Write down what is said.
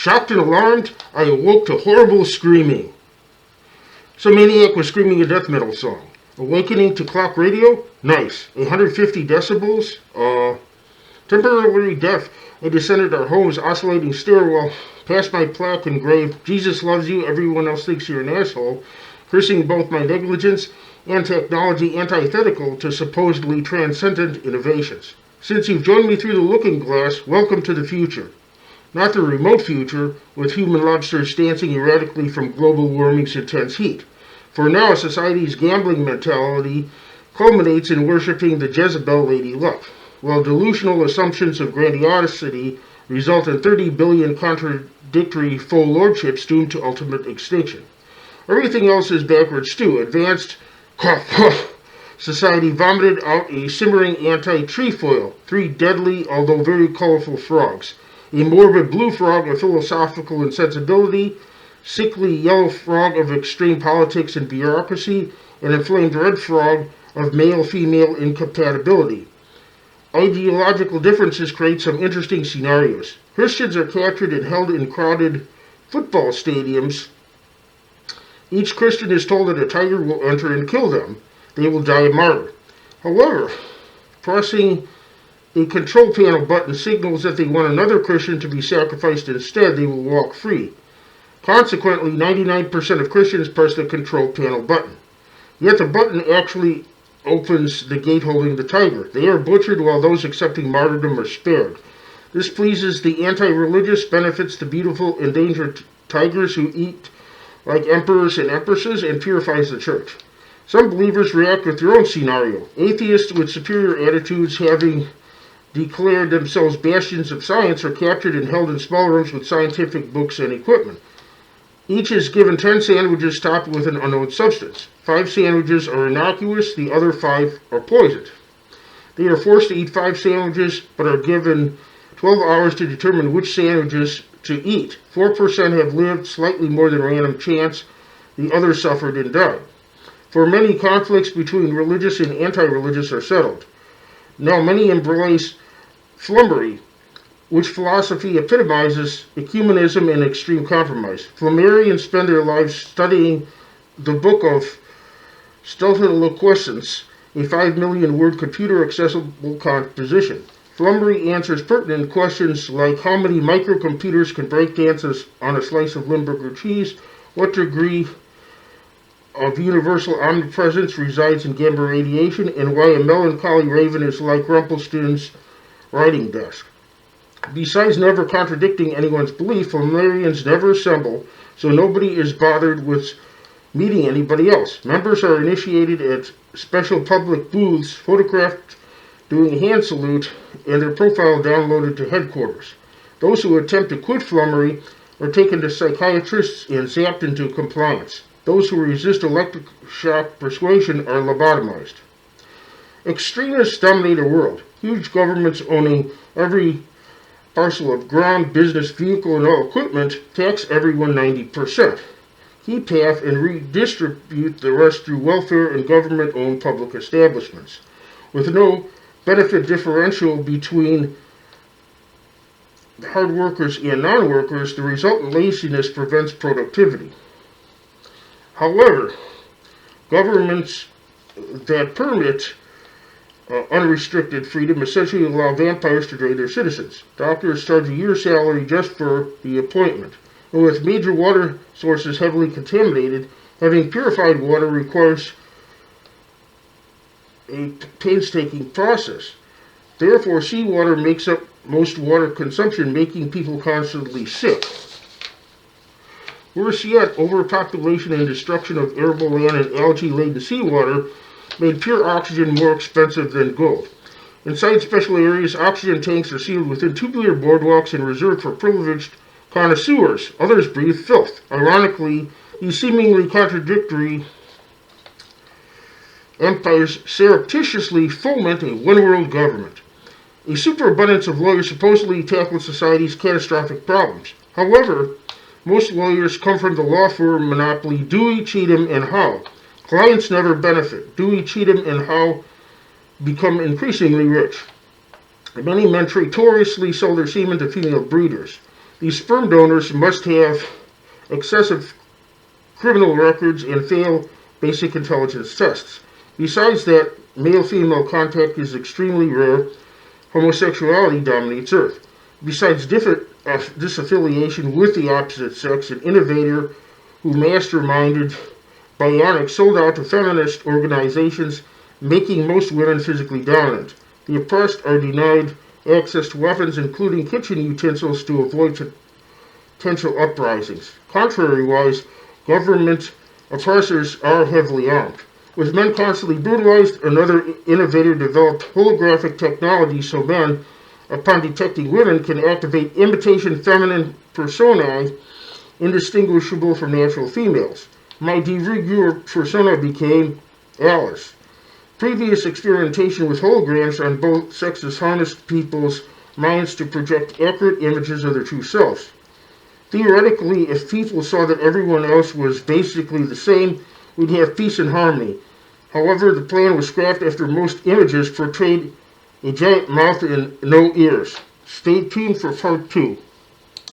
Shocked and alarmed, I awoke to horrible screaming. Some maniac was screaming a death metal song. Awakening to clock radio? Nice. 150 decibels? Temporarily deaf, I descended our home's oscillating stairwell, past my plaque engraved, Jesus loves you, everyone else thinks you're an asshole, cursing both my negligence and technology antithetical to supposedly transcendent innovations. Since you've joined me through the looking glass, welcome to the future. Not the remote future, with human lobsters dancing erratically from global warming's intense heat. For now, society's gambling mentality culminates in worshipping the Jezebel Lady Luck, while delusional assumptions of grandiosity result in 30 billion contradictory full lordships doomed to ultimate extinction. Everything else is backwards too. Advanced society vomited out a simmering anti-trefoil, 3 deadly, although very colorful frogs. A morbid blue frog of philosophical insensibility, sickly yellow frog of extreme politics and bureaucracy, an inflamed red frog of male-female incompatibility. Ideological differences create some interesting scenarios. Christians are captured and held in crowded football stadiums. Each Christian is told that a tiger will enter and kill them. They will die a martyr. However, pressing a control panel button signals that they want another Christian to be sacrificed instead. They will walk free. Consequently, 99% of Christians press the control panel button. Yet the button actually opens the gate holding the tiger. They are butchered while those accepting martyrdom are spared. This pleases the anti-religious, benefits the beautiful endangered tigers who eat like emperors and empresses, and purifies the church. Some believers react with their own scenario. Atheists with superior attitudes, having declared themselves bastions of science, are captured and held in small rooms with scientific books and equipment. Each is given 10 sandwiches topped with an unknown substance. 5 sandwiches are innocuous, the other 5 are poisoned. They are forced to eat 5 sandwiches, but are given 12 hours to determine which sandwiches to eat. 4% have lived, slightly more than random chance. The others suffered and died. For many, conflicts between religious and anti-religious are settled. Now many embrace flummery, which philosophy epitomizes ecumenism and extreme compromise. Flammarians spend their lives studying the book of Stultiloquescence, a 5 million word computer accessible composition. Flummery answers pertinent questions like how many microcomputers can break dances on a slice of Limburger cheese, what degree of universal omnipresence resides in gamma radiation, and why a melancholy raven is like Rumpelstiltskin's writing desk. Besides never contradicting anyone's belief, Flammarians never assemble, so nobody is bothered with meeting anybody else. Members are initiated at special public booths, photographed doing a hand salute, and their profile downloaded to headquarters. Those who attempt to quit flummery are taken to psychiatrists and zapped into compliance. Those who resist electric shock persuasion are lobotomized. Extremists dominate our world. Huge governments owning every parcel of ground, business, vehicle, and all equipment tax everyone 90%. Keep half and redistribute the rest through welfare and government-owned public establishments. With no benefit differential between hard workers and non-workers, the resultant laziness prevents productivity. However, governments that permit unrestricted freedom essentially allow vampires to drain their citizens. Doctors charge a year's salary just for the appointment. And with major water sources heavily contaminated, having purified water requires a painstaking process. Therefore, seawater makes up most water consumption, making people constantly sick. Worse yet, overpopulation and destruction of arable land and algae-laden seawater made pure oxygen more expensive than gold. Inside special areas, oxygen tanks are sealed within tubular boardwalks and reserved for privileged connoisseurs. Others breathe filth. Ironically, these seemingly contradictory empires surreptitiously foment a one-world government. A superabundance of lawyers supposedly tackle society's catastrophic problems. However, most lawyers come from the law firm monopoly Dewey, Cheatham, and Howe. Clients never benefit. Dewey, Cheatham, and Howe become increasingly rich. Many men traitorously sell their semen to female breeders. These sperm donors must have excessive criminal records and fail basic intelligence tests. Besides that, male-female contact is extremely rare. Homosexuality dominates Earth. Besides disaffiliation with the opposite sex, an innovator who masterminded bionics sold out to feminist organizations, making most women physically dominant. The oppressed are denied access to weapons, including kitchen utensils, to avoid potential uprisings. Contrary-wise, government oppressors are heavily armed. With men constantly brutalized, another innovator developed holographic technology so men, upon detecting women, can activate imitation feminine personae indistinguishable from natural females. My de rigueur persona became Alice. Previous experimentation with holograms on both sexes harnessed people's minds to project accurate images of their true selves. Theoretically, if people saw that everyone else was basically the same, we'd have peace and harmony. However, the plan was scrapped after most images portrayed a giant mouth and no ears. Stay tuned for part 2.